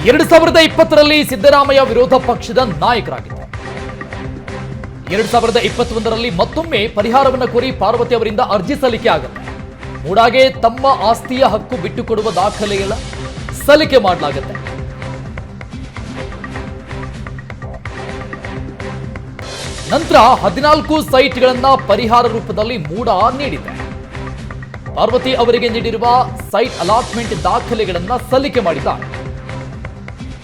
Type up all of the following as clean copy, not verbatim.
2020ರಲ್ಲಿ ಸಿದ್ದರಾಮಯ್ಯ ವಿರೋಧ ಪಕ್ಷದ ನಾಯಕರಾಗಿದ್ದರು. 2021ರಲ್ಲಿ ಮತ್ತೊಮ್ಮೆ ಪರಿಹಾರವನ್ನು ಕೋರಿ ಪಾರ್ವತಿ ಅವರಿಂದ ಅರ್ಜಿ ಸಲ್ಲಿಕೆ ಆಗುತ್ತೆ. ಮೂಡಾಗೆ ತಮ್ಮ ಆಸ್ತಿಯ ಹಕ್ಕು ಬಿಟ್ಟುಕೊಡುವ ದಾಖಲೆಗಳ ಸಲ್ಲಿಕೆ ಮಾಡಲಾಗುತ್ತೆ. ನಂತರ 14 ಸೈಟ್ಗಳನ್ನ ಪರಿಹಾರ ರೂಪದಲ್ಲಿ ಮೂಡಾ ನೀಡಿದೆ. ಪಾರ್ವತಿ ಅವರಿಗೆ ನೀಡಿರುವ ಸೈಟ್ ಅಲಾಟ್ಮೆಂಟ್ ದಾಖಲೆಗಳನ್ನ ಸಲ್ಲಿಕೆ ಮಾಡಿದ್ದಾರೆ.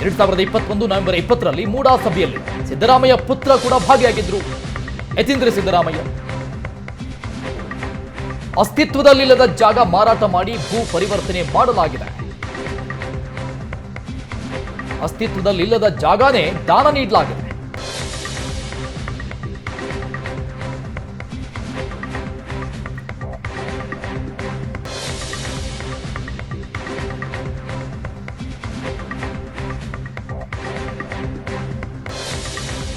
2021 ನವೆಂಬರ್ 20ರಲ್ಲಿ ಮೂಡಾ ಸಭೆಯಲ್ಲಿ ಸಿದ್ದರಾಮಯ್ಯ ಪುತ್ರ ಕೂಡ ಭಾಗಿಯಾಗಿದ್ರು. ಯತೀಂದ್ರ ಸಿದ್ದರಾಮಯ್ಯ ಅಸ್ತಿತ್ವದಲ್ಲಿಲ್ಲದ ಜಾಗ ಮಾರಾಟ ಮಾಡಿ ಭೂ ಪರಿವರ್ತನೆ ಮಾಡಲಾಗಿದೆ. ಅಸ್ತಿತ್ವದಲ್ಲಿಲ್ಲದ ಜಾಗನೇ ದಾನ ನೀಡಲಾಗಿದೆ.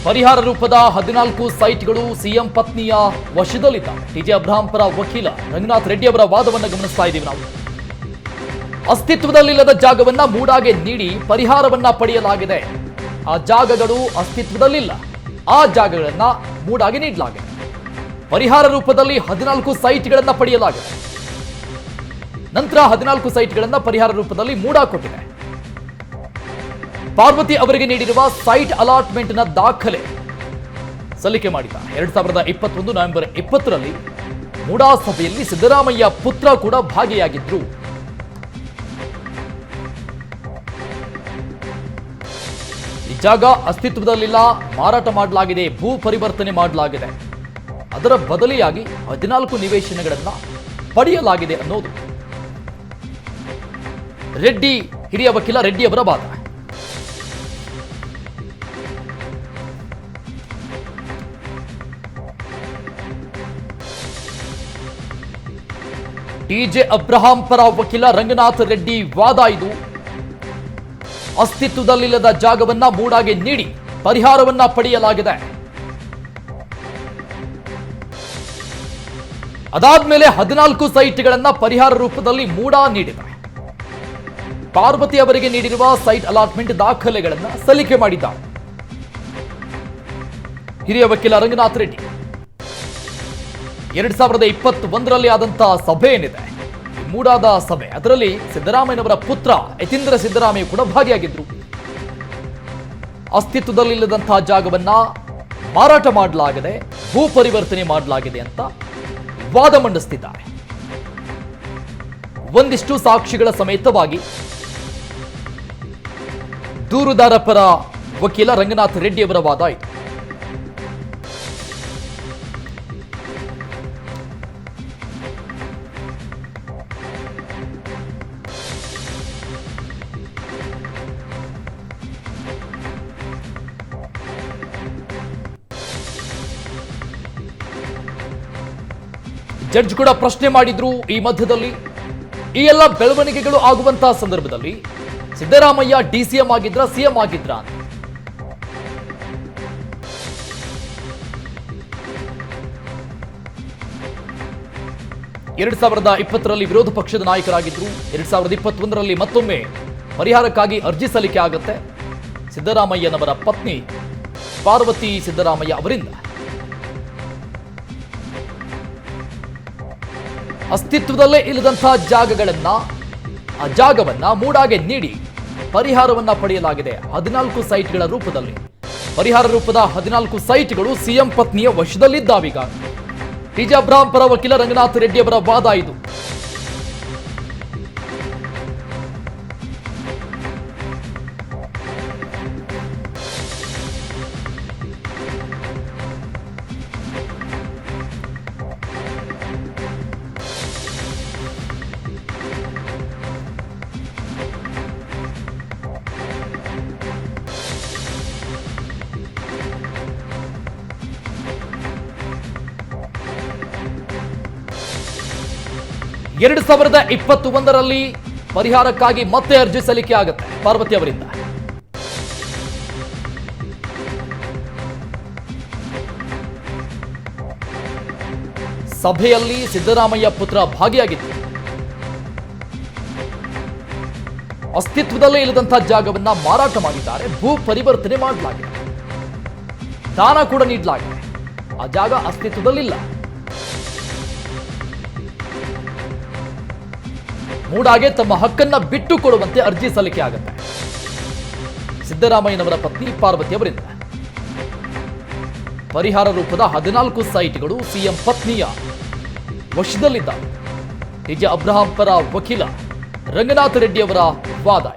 ಪರಿಹಾರ ರೂಪದ 14 ಸೈಟ್ಗಳು ಸಿಎಂ ಪತ್ನಿಯ ವಶದಲ್ಲಿದ್ದಾವೆ. ಟಿಜೆ ಅಬ್ರಹಾಂ ಪರ ವಕೀಲ ರಂಗನಾಥ್ ರೆಡ್ಡಿ ಅವರ ವಾದವನ್ನು ಗಮನಿಸ್ತಾ ಇದ್ದೀವಿ ನಾವು. ಅಸ್ತಿತ್ವದಲ್ಲಿಲ್ಲದ ಜಾಗವನ್ನ ಮೂಡಾಗೆ ನೀಡಿ ಪರಿಹಾರವನ್ನ ಪಡೆಯಲಾಗಿದೆ. ಆ ಜಾಗಗಳು ಅಸ್ತಿತ್ವದಲ್ಲಿಲ್ಲ. ಆ ಜಾಗಗಳನ್ನ ಮೂಡಾಗೆ ನೀಡಲಾಗಿದೆ. ಪರಿಹಾರ ರೂಪದಲ್ಲಿ 14 ಸೈಟ್ಗಳನ್ನ ಪಡೆಯಲಾಗಿದೆ. ನಂತರ 14 ಸೈಟ್ಗಳನ್ನ ಪರಿಹಾರ ರೂಪದಲ್ಲಿ ಮೂಡಾ ಕೊಟ್ಟಿದೆ. ಪಾರ್ವತಿ ಅವರಿಗೆ ನೀಡಿರುವ ಸೈಟ್ ಅಲಾಟ್ಮೆಂಟ್ ನ ದಾಖಲೆ ಸಲ್ಲಿಕೆ ಮಾಡಿದ್ದಾರೆ. 2021 ನವೆಂಬರ್ 20ರಲ್ಲಿ ಮೂಡಾ ಸಭೆಯಲ್ಲಿ ಸಿದ್ದರಾಮಯ್ಯ ಪುತ್ರ ಕೂಡ ಭಾಗಿಯಾಗಿದ್ರು. ಈ ಜಾಗ ಅಸ್ತಿತ್ವದಲ್ಲಿಲ್ಲ, ಮಾರಾಟ ಮಾಡಲಾಗಿದೆ, ಭೂ ಪರಿವರ್ತನೆ ಮಾಡಲಾಗಿದೆ. ಅದರ ಬದಲಿಯಾಗಿ 14 ನಿವೇಶನಗಳನ್ನ ಪಡೆಯಲಾಗಿದೆ ಅನ್ನೋದು ರೆಡ್ಡಿ ಹಿರಿಯ ವಕೀಲ ರೆಡ್ಡಿ ಅವರ ವಾದ. ಟಿಜೆ ಅಬ್ರಹಾಂ ಪರ ವಕೀಲ ರಂಗನಾಥ್ ರೆಡ್ಡಿ ವಾದ ಇದು. ಅಸ್ತಿತ್ವದಲ್ಲಿಲ್ಲದ ಜಾಗವನ್ನ ಮೂಡಾಗೆ ನೀಡಿ ಪರಿಹಾರವನ್ನ ಪಡೆಯಲಾಗಿದೆ. ಅದಾದ್ಮೇಲೆ 14 ಸೈಟ್ಗಳನ್ನ ಪರಿಹಾರ ರೂಪದಲ್ಲಿ ಮೂಡಾ ನೀಡಿದೆ. ಪಾರ್ವತಿ ಅವರಿಗೆ ನೀಡಿರುವ ಸೈಟ್ ಅಲಾಟ್ಮೆಂಟ್ ದಾಖಲೆಗಳನ್ನ ಸಲ್ಲಿಕೆ ಮಾಡಿದ್ದಾರೆ ಹಿರಿಯ ವಕೀಲ ರಂಗನಾಥ್ ರೆಡ್ಡಿ. 2021ರಲ್ಲಿ ಆದಂತಹ ಸಭೆ ಏನಿದೆ, ಮೂಡಾದ ಸಭೆ, ಅದರಲ್ಲಿ ಸಿದ್ದರಾಮಯ್ಯನವರ ಪುತ್ರ ಯತೀಂದ್ರ ಸಿದ್ದರಾಮಯ್ಯ ಕೂಡ ಭಾಗಿಯಾಗಿದ್ರು. ಅಸ್ತಿತ್ವದಲ್ಲಿಲ್ಲದಂತಹ ಜಾಗವನ್ನ ಮಾರಾಟ ಮಾಡಲಾಗಿದೆ, ಭೂ ಪರಿವರ್ತನೆ ಮಾಡಲಾಗಿದೆ ಅಂತ ವಾದ ಮಂಡಿಸುತ್ತಿದ್ದಾರೆ. ಒಂದಿಷ್ಟು ಸಾಕ್ಷಿಗಳ ಸಮೇತವಾಗಿ ದೂರುದಾರ ಪರ ವಕೀಲ ರಂಗನಾಥ್ ರೆಡ್ಡಿ ಅವರ ವಾದ ಇದು. ಜಡ್ಜ್ ಕೂಡ ಪ್ರಶ್ನೆ ಮಾಡಿದ್ರು. ಈ ಮಧ್ಯದಲ್ಲಿ ಈ ಎಲ್ಲ ಬೆಳವಣಿಗೆಗಳು ಆಗುವಂತಹ ಸಂದರ್ಭದಲ್ಲಿ ಸಿದ್ದರಾಮಯ್ಯ ಡಿಸಿಎಂ ಆಗಿದ್ರ ಸಿಎಂ ಆಗಿದ್ರ ಅಂತ. ಎರಡ್ 2020ರಲ್ಲಿ ವಿರೋಧ ಪಕ್ಷದ ನಾಯಕರಾಗಿದ್ರು. 2021ರಲ್ಲಿ ಮತ್ತೊಮ್ಮೆ ಪರಿಹಾರಕ್ಕಾಗಿ ಅರ್ಜಿ ಸಲ್ಲಿಕೆ ಆಗುತ್ತೆ ಸಿದ್ದರಾಮಯ್ಯನವರ ಪತ್ನಿ ಪಾರ್ವತಿ ಸಿದ್ದರಾಮಯ್ಯ ಅವರಿಂದ. ಅಸ್ತಿತ್ವದಲ್ಲೇ ಇಲ್ಲದಂತಹ ಆ ಜಾಗವನ್ನ ಮೂಡಾಗೆ ನೀಡಿ ಪರಿಹಾರವನ್ನ ಪಡೆಯಲಾಗಿದೆ. 14 ಸೈಟ್ಗಳ ರೂಪದಲ್ಲಿ ಪರಿಹಾರ ರೂಪದ 14 ಸೈಟ್ಗಳು ಸಿಎಂ ಪತ್ನಿಯ ವಶದಲ್ಲಿದ್ದಾವೀಗ. ಟಿಜೆ ಅಬ್ರಹಾಂ ಪರ ವಕೀಲ ರಂಗನಾಥ್ ರೆಡ್ಡಿ ಅವರ ವಾದ ಇದು. ಎರಡು 2021ರಲ್ಲಿ ಪರಿಹಾರಕ್ಕಾಗಿ ಮತ್ತೆ ಅರ್ಜಿ ಸಲ್ಲಿಕೆ ಆಗುತ್ತೆ ಪಾರ್ವತಿ ಅವರಿಂದ. ಸಭೆಯಲ್ಲಿ ಸಿದ್ದರಾಮಯ್ಯ ಪುತ್ರ ಭಾಗಿಯಾಗಿದ್ದರು. ಅಸ್ತಿತ್ವದಲ್ಲೇ ಇಲ್ಲದಂತಹ ಜಾಗವನ್ನ ಮಾರಾಟ ಮಾಡಿದ್ದಾರೆ, ಭೂ ಪರಿವರ್ತನೆ ಮಾಡಲಾಗಿದೆ, ದಾನ ಕೂಡ ನೀಡಲಾಗಿದೆ. ಆ ಜಾಗ ಅಸ್ತಿತ್ವದಲ್ಲಿಲ್ಲ. ಮೂಡಾಗೆ ತಮ್ಮ ಹಕ್ಕನ್ನ ಬಿಟ್ಟು ಕೊಡುವಂತೆ ಅರ್ಜಿ ಸಲ್ಲಿಕೆ ಆಗುತ್ತೆ. ಸಿದ್ದರಾಮಯ್ಯನವರ ಪತ್ನಿ ಪಾರ್ವತಿ ಅವರಿಂದ ಪರಿಹಾರ ರೂಪದ 14 ಸೈಟ್ಗಳು ಸಿಎಂ ಪತ್ನಿಯ ವಶದಲ್ಲಿದ್ದಾವೆ. ಟಿಜೆ ಅಬ್ರಹಾಂ ಪರ ವಕೀಲ ರಂಗನಾಥ ರೆಡ್ಡಿ ಅವರ ವಾದ.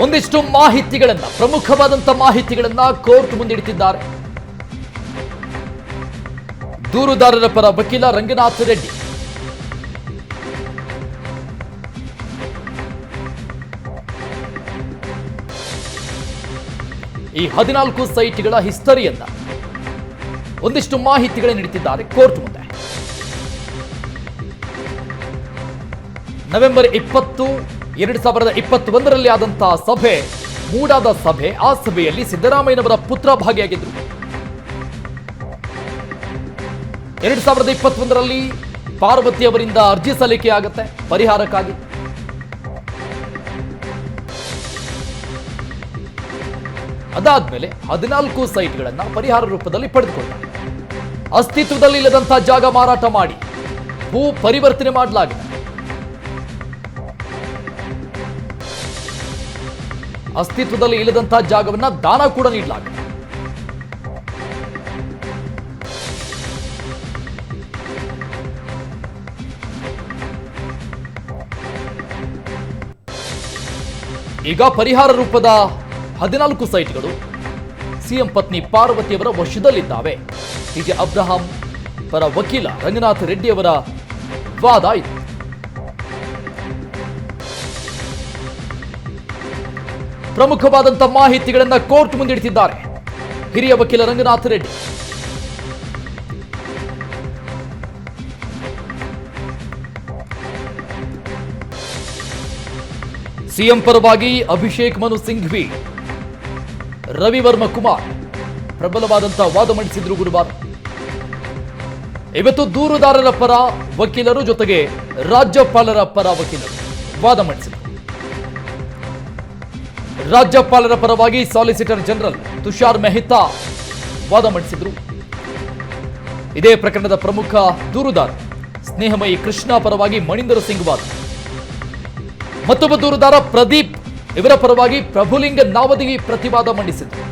ಒಂದಿಷ್ಟು ಮಾಹಿತಿಗಳನ್ನ, ಪ್ರಮುಖವಾದಂತಹ ಮಾಹಿತಿಗಳನ್ನ ಕೋರ್ಟ್ ಮುಂದಿಡ್ತಿದ್ದಾರೆ ದೂರುದಾರರ ಪರ ವಕೀಲ ರಂಗನಾಥ ರೆಡ್ಡಿ. ಈ 14 ಸೈಟ್ಗಳ ಹಿಸ್ಟರಿಯನ್ನ, ಒಂದಿಷ್ಟು ಮಾಹಿತಿಗಳನ್ನು ನೀಡುತ್ತಿದ್ದಾರೆ ಕೋರ್ಟ್ ಮುಂದೆ. ನವೆಂಬರ್ 20, 2021ರಲ್ಲಿ ಆದಂತಹ ಸಭೆ, ಮೂಡಾದ ಸಭೆ. ಆ ಸಭೆಯಲ್ಲಿ ಸಿದ್ದರಾಮಯ್ಯನವರ ಪುತ್ರ ಭಾಗಿಯಾಗಿದ್ದರು. 2021ರಲ್ಲಿ ಪಾರ್ವತಿ ಅವರಿಂದ ಅರ್ಜಿ ಸಲ್ಲಿಕೆ ಆಗುತ್ತೆ ಪರಿಹಾರಕ್ಕಾಗಿ. ಅದಾದ್ಮೇಲೆ 14 ಸೈಟ್ಗಳನ್ನ ಪರಿಹಾರ ರೂಪದಲ್ಲಿ ಪಡೆದುಕೊಂಡ. ಅಸ್ತಿತ್ವದಲ್ಲಿ ಇಲ್ಲದಂತಹ ಜಾಗ ಮಾರಾಟ ಮಾಡಿ ಭೂ ಪರಿವರ್ತನೆ ಮಾಡಲಾಗಿದೆ. ಅಸ್ತಿತ್ವದಲ್ಲಿ ಇಲ್ಲದಂತಹ ಜಾಗವನ್ನ ದಾನ ಕೂಡ ನೀಡಲಾಗಿದೆ. ಈಗ ಪರಿಹಾರ ರೂಪದ 14 ಸೈಟ್ಗಳು ಸಿಎಂ ಪತ್ನಿ ಪಾರ್ವತಿಯವರ ವಶದಲ್ಲಿದ್ದಾವೆ. ಟಿಜೆ ಅಬ್ರಹಾಂ ಪರ ವಕೀಲ ರಂಗನಾಥ ರೆಡ್ಡಿ ಅವರ ವಾದ ಇದೆ. ಪ್ರಮುಖವಾದಂತಹ ಮಾಹಿತಿಗಳನ್ನ ಕೋರ್ಟ್ ಮುಂದಿಡ್ತಿದ್ದಾರೆ ಹಿರಿಯ ವಕೀಲ ರಂಗನಾಥ ರೆಡ್ಡಿ. ಸಿಎಂ ಪರವಾಗಿ ಅಭಿಷೇಕ್ ಮನು ಸಿಂಘ್ವಿ, ರವಿವರ್ಮ ಕುಮಾರ್ ಪ್ರಬಲವಾದಂತಹ ವಾದ ಮಂಡಿಸಿದ್ರು ಗುರುವಾರ. ಇವತ್ತು ದೂರುದಾರರ ಪರ ವಕೀಲರು ಜೊತೆಗೆ ರಾಜ್ಯಪಾಲರ ಪರ ವಕೀಲರು ವಾದ ಮಂಡಿಸಿದರು. ರಾಜ್ಯಪಾಲರ ಪರವಾಗಿ ಸಾಲಿಸಿಟರ್ ಜನರಲ್ ತುಷಾರ್ ಮೆಹ್ತಾ ವಾದ ಮಂಡಿಸಿದ್ರು. ಇದೇ ಪ್ರಕರಣದ ಪ್ರಮುಖ ದೂರುದಾರ ಸ್ನೇಹಮಯಿ ಕೃಷ್ಣ ಪರವಾಗಿ ಮಣಿಂದರ್ ಸಿಂಗ್ ವಾದ. ಮತ್ತೊಬ್ಬ ದೂರುದಾರ ಪ್ರದೀಪ್ ಇವರ ಪರವಾಗಿ ಪ್ರಭುಲಿಂಗ ನಾವದಗಿ ಪ್ರತಿವಾದ ಮಂಡಿಸಿದ್ರು.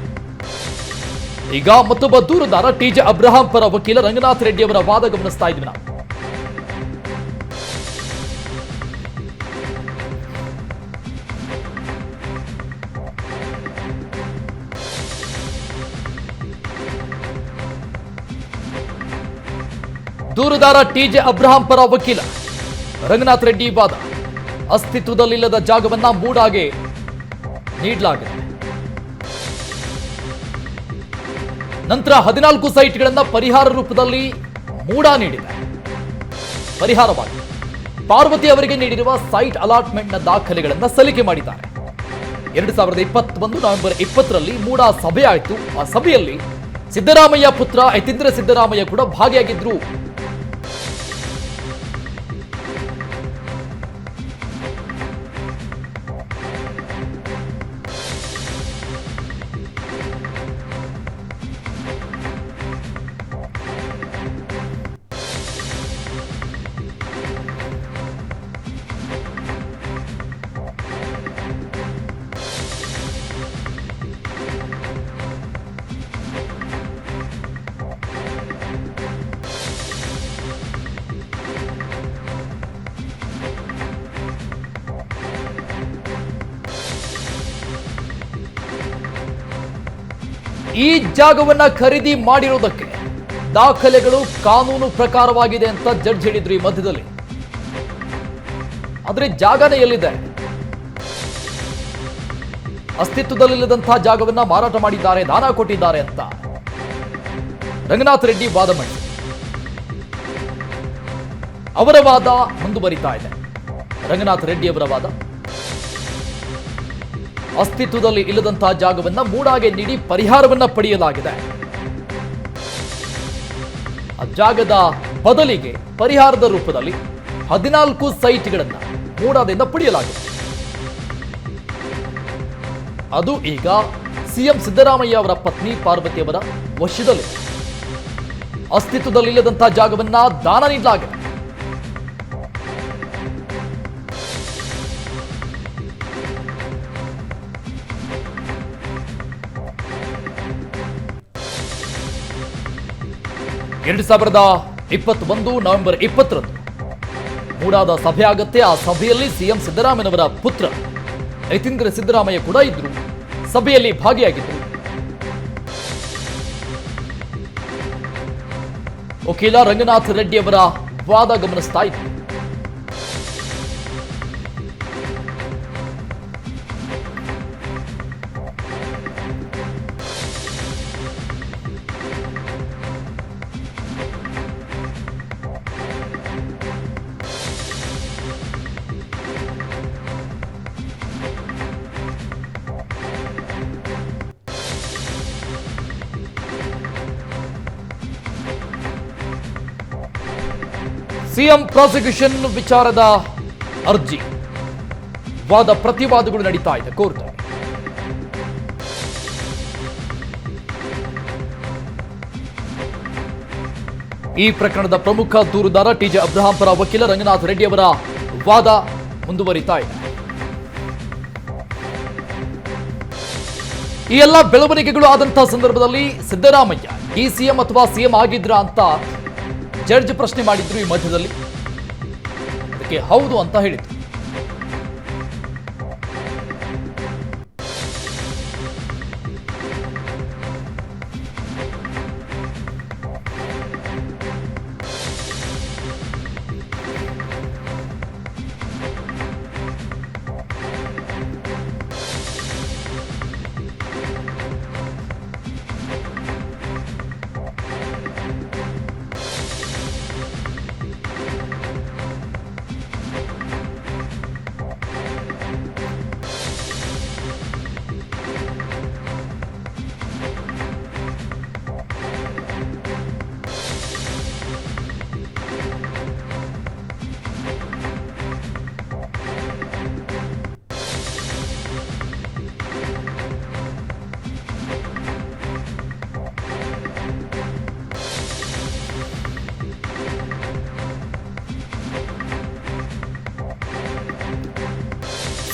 ಈಗ ಮತ್ತೊಬ್ಬ ದೂರುದಾರ ಟಿಜೆ ಅಬ್ರಹಾಂ ಪರ ವಕೀಲ ರಂಗನಾಥ ರೆಡ್ಡಿ ಅವರ ವಾದ ಗಮನಿಸ್ತಾ ಇದ್ವಿ ನಾವು. ದೂರುದಾರ ಟಿಜೆ ಅಬ್ರಹಾಂ ಪರ ವಕೀಲ ರಂಗನಾಥ ರೆಡ್ಡಿ ವಾದ. ಅಸ್ತಿತ್ವದಲ್ಲಿಲ್ಲದ ಜಾಗವನ್ನ ಮೂಡಾಗೆ ನೀಡಲಾಗಿದೆ. ನಂತರ 14 ಸೈಟ್ಗಳನ್ನ ಪರಿಹಾರ ರೂಪದಲ್ಲಿ ಮೂಡಾ ನೀಡಿದೆ. ಪರಿಹಾರವಾಗಿ ಪಾರ್ವತಿ ಅವರಿಗೆ ನೀಡಿರುವ ಸೈಟ್ ಅಲಾಟ್ಮೆಂಟ್ನ ದಾಖಲೆಗಳನ್ನ ಸಲ್ಲಿಕೆ ಮಾಡಿದ್ದಾರೆ. 2021 ನವೆಂಬರ್ 20ರಲ್ಲಿ ಮೂಡಾ ಸಭೆ ಆಯಿತು. ಆ ಸಭೆಯಲ್ಲಿ ಸಿದ್ದರಾಮಯ್ಯ ಪುತ್ರ ಯತೀಂದ್ರ ಸಿದ್ದರಾಮಯ್ಯ ಕೂಡ ಭಾಗಿಯಾಗಿದ್ರು. ಈ ಜಾಗವನ್ನ ಖರೀದಿ ಮಾಡಿರೋದಕ್ಕೆ ದಾಖಲೆಗಳು ಕಾನೂನು ಪ್ರಕಾರವಾಗಿದೆ ಅಂತ ಜಡ್ಜ್ ಹೇಳಿದ್ರು ಈ ಮಧ್ಯದಲ್ಲಿ. ಆದ್ರೆ ಜಾಗನೇ ಎಲ್ಲಿದೆ? ಅಸ್ತಿತ್ವದಲ್ಲಿಲ್ಲದಂತಹ ಜಾಗವನ್ನ ಮಾರಾಟ ಮಾಡಿದ್ದಾರೆ, ದಾನ ಕೊಟ್ಟಿದ್ದಾರೆ ಅಂತ ರಂಗನಾಥ ರೆಡ್ಡಿ ವಾದ ಮಾಡಿದರು. ಅವರ ವಾದ ಮುಂದುವರಿತಾ ಇದೆ. ರಂಗನಾಥ ರೆಡ್ಡಿ ಅವರ ವಾದ ಅಸ್ತಿತ್ವದಲ್ಲಿ ಇಲ್ಲದಂತಹ ಜಾಗವನ್ನ ಮೂಡಾಗೆ ನೀಡಿ ಪರಿಹಾರವನ್ನ ಪಡೆಯಲಾಗಿದೆ. ಆ ಜಾಗದ ಬದಲಿಗೆ ಪರಿಹಾರದ ರೂಪದಲ್ಲಿ 14 ಸೈಟ್ಗಳನ್ನು ಮೂಡಾದಿಂದ ಪಡೆಯಲಾಗಿದೆ. ಅದು ಈಗ ಸಿಎಂ ಸಿದ್ದರಾಮಯ್ಯ ಅವರ ಪತ್ನಿ ಪಾರ್ವತಿ ಅವರ ವಶದಲ್ಲಿದೆ. ಅಸ್ತಿತ್ವದಲ್ಲಿಲ್ಲದಂತಹ ಜಾಗವನ್ನ ದಾನ ನೀಡಲಾಗಿದೆ. ಎರಡು 2021 ನವೆಂಬರ್ 20ರಂದು ಮೂಡಾದ ಸಭೆ ಆಗತ್ತೆ. ಆ ಸಭೆಯಲ್ಲಿ ಸಿಎಂ ಸಿದ್ದರಾಮಯ್ಯನವರ ಪುತ್ರ ಯತೀಂದ್ರ ಸಿದ್ದರಾಮಯ್ಯ ಕೂಡ ಇದ್ರು, ಸಭೆಯಲ್ಲಿ ಭಾಗಿಯಾಗಿದ್ರು. ವಕೀಲ ರಂಗನಾಥ್ ರೆಡ್ಡಿ ಅವರ ವಾದ ಗಮನಿಸ್ತಾ ಇದ್ರು. ಸಿಎಂ ಪ್ರಾಸಿಕ್ಯೂಷನ್ ವಿಚಾರದ ಅರ್ಜಿ ವಾದ ಪ್ರತಿವಾದಗಳು ನಡೀತಾ ಇದೆ ಕೋರ್ಟ್. ಈ ಪ್ರಕರಣದ ಪ್ರಮುಖ ದೂರುದಾರ ಟಿಜೆ ಅಬ್ರಹಾಂ ಪರ ವಕೀಲ ರಂಗನಾಥ್ ರೆಡ್ಡಿ ಅವರ ವಾದ ಮುಂದುವರಿತಾ ಇದೆ. ಈ ಎಲ್ಲ ಬೆಳವಣಿಗೆಗಳು ಆದಂತಹ ಸಂದರ್ಭದಲ್ಲಿ ಸಿದ್ದರಾಮಯ್ಯ ಈ ಸಿಎಂ ಅಥವಾ ಸಿಎಂ ಆಗಿದ್ರ ಅಂತ ಜಡ್ಜ್ ಪ್ರಶ್ನೆ ಮಾಡಿದ್ರು. ಈ ಮಧ್ಯದಲ್ಲಿ ಅದಕ್ಕೆ ಹೌದು ಅಂತ ಹೇಳಿದ್ರು.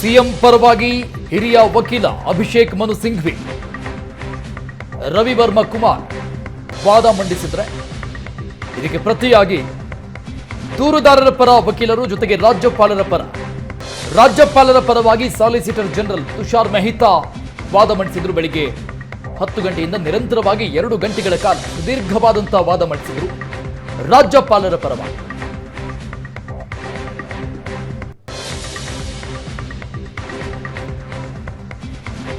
ಸಿಎಂ ಪರವಾಗಿ ಹಿರಿಯ ವಕೀಲ ಅಭಿಷೇಕ್ ಮನು ಸಿಂಘ್ವಿ, ರವಿವರ್ಮ ಕುಮಾರ್ ವಾದ ಮಂಡಿಸಿದ್ರೆ, ಇದಕ್ಕೆ ಪ್ರತಿಯಾಗಿ ದೂರುದಾರರ ಪರ ವಕೀಲರು ಜೊತೆಗೆ ರಾಜ್ಯಪಾಲರ ಪರವಾಗಿ ಸಾಲಿಸಿಟರ್ ಜನರಲ್ ತುಷಾರ್ ಮೆಹ್ತಾ ವಾದ ಮಂಡಿಸಿದ್ರು. ಬೆಳಿಗ್ಗೆ 10 ಗಂಟೆಯಿಂದ ನಿರಂತರವಾಗಿ 2 ಗಂಟೆಗಳ ಕಾಲ ಸುದೀರ್ಘವಾದಂತಹ ವಾದ ಮಂಡಿಸಿದ್ರು ರಾಜ್ಯಪಾಲರ ಪರವಾಗಿ.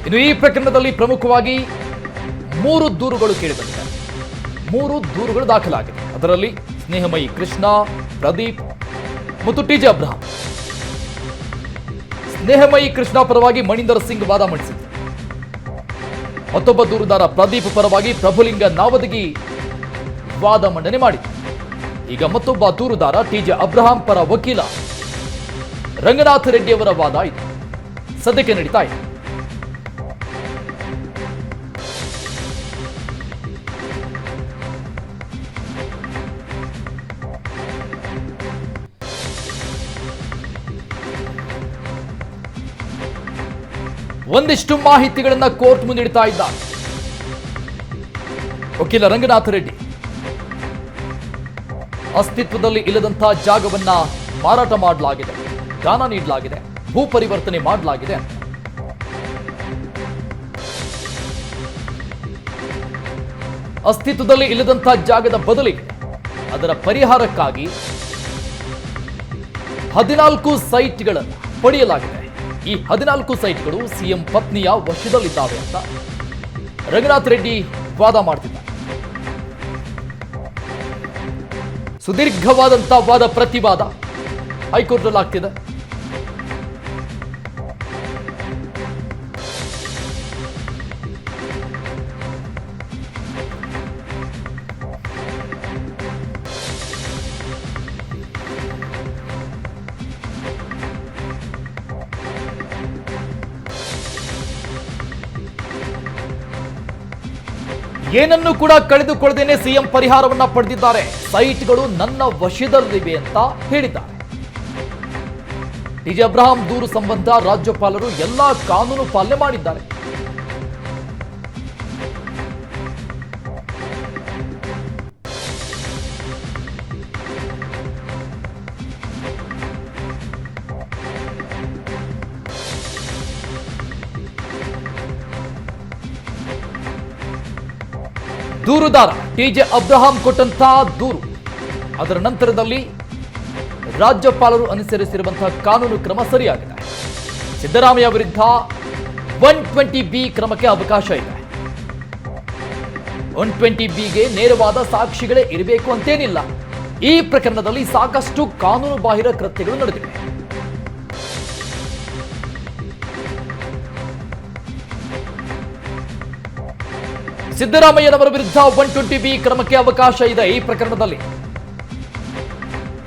ಇನ್ನು ಈ ಪ್ರಕರಣದಲ್ಲಿ ಪ್ರಮುಖವಾಗಿ 3 ದೂರುಗಳು ಕೇಳಿಬಂದಿವೆ. 3 ದೂರುಗಳು ದಾಖಲಾಗಿದೆ. ಅದರಲ್ಲಿ ಸ್ನೇಹಮಯಿ ಕೃಷ್ಣ, ಪ್ರದೀಪ್ ಮತ್ತು ಟಿಜೆ ಅಬ್ರಹಾಂ. ಸ್ನೇಹಮಯಿ ಕೃಷ್ಣ ಪರವಾಗಿ ಮಣಿಂದರ್ ಸಿಂಗ್ ವಾದ ಮಂಡಿಸಿದರು. ಮತ್ತೊಬ್ಬ ದೂರುದಾರ ಪ್ರದೀಪ್ ಪರವಾಗಿ ಪ್ರಭುಲಿಂಗ ನಾವದಗಿ ವಾದ ಮಂಡನೆ ಮಾಡಿದರು. ಈಗ ಮತ್ತೊಬ್ಬ ದೂರುದಾರ ಟಿಜೆ ಅಬ್ರಹಾಂ ಪರ ವಕೀಲ ರಂಗನಾಥ್ ರೆಡ್ಡಿ ಅವರ ವಾದ ಇದು ಸದ್ಯಕ್ಕೆ ನಡೀತಾ ಇದೆ. ಒಂದಿಷ್ಟು ಮಾಹಿತಿಗಳನ್ನ ಕೋರ್ಟ್ ಮುಂದಿಡ್ತಾ ಇದ್ದಾರೆ ವಕೀಲ ರಂಗನಾಥ್ ರೆಡ್ಡಿ. ಅಸ್ತಿತ್ವದಲ್ಲಿ ಇಲ್ಲದಂತಹ ಜಾಗವನ್ನ ಮಾರಾಟ ಮಾಡಲಾಗಿದೆ, ದಾನ ನೀಡಲಾಗಿದೆ, ಭೂ ಪರಿವರ್ತನೆ ಮಾಡಲಾಗಿದೆ. ಅಸ್ತಿತ್ವದಲ್ಲಿ ಇಲ್ಲದಂತಹ ಜಾಗದ ಬದಲಿಗೆ ಅದರ ಪರಿಹಾರಕ್ಕಾಗಿ 14 ಸೈಟ್ಗಳನ್ನು ಪಡೆಯಲಾಗಿದೆ. ಈ 14 ಸೈಟ್ಗಳು ಸಿಎಂ ಪತ್ನಿಯ ವಶದಲ್ಲಿದ್ದಾವೆ ಅಂತ ರಂಗನಾಥ್ ರೆಡ್ಡಿ ವಾದ ಮಾಡ್ತಿದ್ದಾರೆ. ಸುದೀರ್ಘವಾದಂತಹ ವಾದ ಪ್ರತಿವಾದ ಹೈಕೋರ್ಟ್ ಅಲ್ಲಿ ಆಗ್ತಿದೆ. ಏನನ್ನು ಕೂಡ ಕಳೆದುಕೊಳ್ಳದೇನೆ ಸಿಎಂ ಪರಿಹಾರವನ್ನ ಪಡೆದಿದ್ದಾರೆ. ಸೈಟ್ಗಳು ನನ್ನ ವಶದಲ್ಲಿವೆ ಅಂತ ಹೇಳಿದ್ದಾರೆ. ಟಿಜೆ ಅಬ್ರಹಾಂ ದೂರು ಸಂಬಂಧ ರಾಜ್ಯಪಾಲರು ಎಲ್ಲಾ ಕಾನೂನು ಪಾಲನೆ ಮಾಡಿದ್ದಾರೆ. ದೂರುದಾರ ಟಿಜೆ ಅಬ್ರಹಾಂ ಕೊಟ್ಟಂತ ದೂರು, ಅದರ ನಂತರದಲ್ಲಿ ರಾಜ್ಯಪಾಲರು ಅನುಸರಿಸಿರುವಂತಹ ಕಾನೂನು ಕ್ರಮ ಸರಿಯಾಗಿದೆ. ಸಿದ್ದರಾಮಯ್ಯ ವಿರುದ್ಧ 120B ಕ್ರಮಕ್ಕೆ ಅವಕಾಶ ಇದೆ. 120Bಗೆ ನೇರವಾದ ಸಾಕ್ಷಿಗಳೇ ಇರಬೇಕು ಅಂತೇನಿಲ್ಲ. ಈ ಪ್ರಕರಣದಲ್ಲಿ ಸಾಕಷ್ಟು ಕಾನೂನು ಬಾಹಿರ ಕೃತ್ಯಗಳು ನಡೆದಿವೆ. ಸಿದ್ದರಾಮಯ್ಯನವರ ವಿರುದ್ಧ 120B ಕ್ರಮಕ್ಕೆ ಅವಕಾಶ ಇದೆ. ಈ ಪ್ರಕರಣದಲ್ಲಿ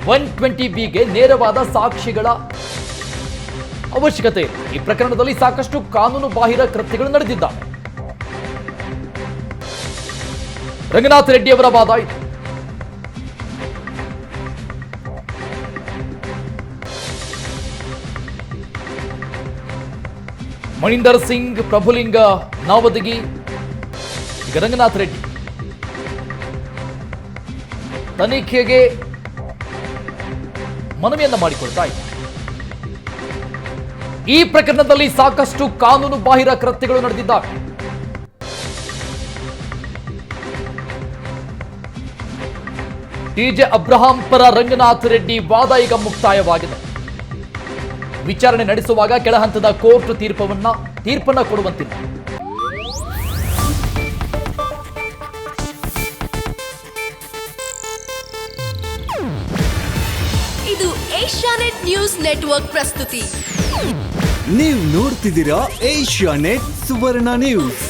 120Bಗೆ ನೇರವಾದ ಸಾಕ್ಷಿಗಳ ಅವಶ್ಯಕತೆ ಇಲ್ಲ. ಈ ಪ್ರಕರಣದಲ್ಲಿ ಸಾಕಷ್ಟು ಕಾನೂನು ಬಾಹಿರ ಕೃತ್ಯಗಳು ನಡೆದಿದ್ದಾವೆ. ರಂಗನಾಥ್ ರೆಡ್ಡಿ ಅವರ ವಾದ ಇದೆ. ಮಣಿಂದರ್ ಸಿಂಗ್, ಪ್ರಭುಲಿಂಗ ನಾವದಗಿ, ಈಗ ರಂಗನಾಥ್ ರೆಡ್ಡಿ ತನಿಖೆಗೆ ಮನವಿಯನ್ನ ಮಾಡಿಕೊಳ್ತಾ ಇದ್ದಾರೆ. ಈ ಪ್ರಕರಣದಲ್ಲಿ ಸಾಕಷ್ಟು ಕಾನೂನು ಬಾಹಿರ ಕೃತ್ಯಗಳು ನಡೆದಿದ್ದಾವೆ. ಟಿಜೆ ಅಬ್ರಹಾಂ ಪರ ರಂಗನಾಥ್ ರೆಡ್ಡಿ ವಾದ ಈಗ ಮುಕ್ತಾಯವಾಗಿದೆ. ವಿಚಾರಣೆ ನಡೆಸುವಾಗ ಕೆಳಹಂತದ ಕೋರ್ಟ್ ತೀರ್ಪನ್ನ ಕೊಡುವಂತಿಲ್ಲ. ಇದು ಏಷ್ಯಾನೆಟ್ ನ್ಯೂಸ್ ನೆಟ್ವರ್ಕ್ ಪ್ರಸ್ತುತಿ. ನೀವು ನೋಡ್ತಿದ್ದೀರಾ ಏಷ್ಯಾನೆಟ್ ಸುವರ್ಣ ನ್ಯೂಸ್.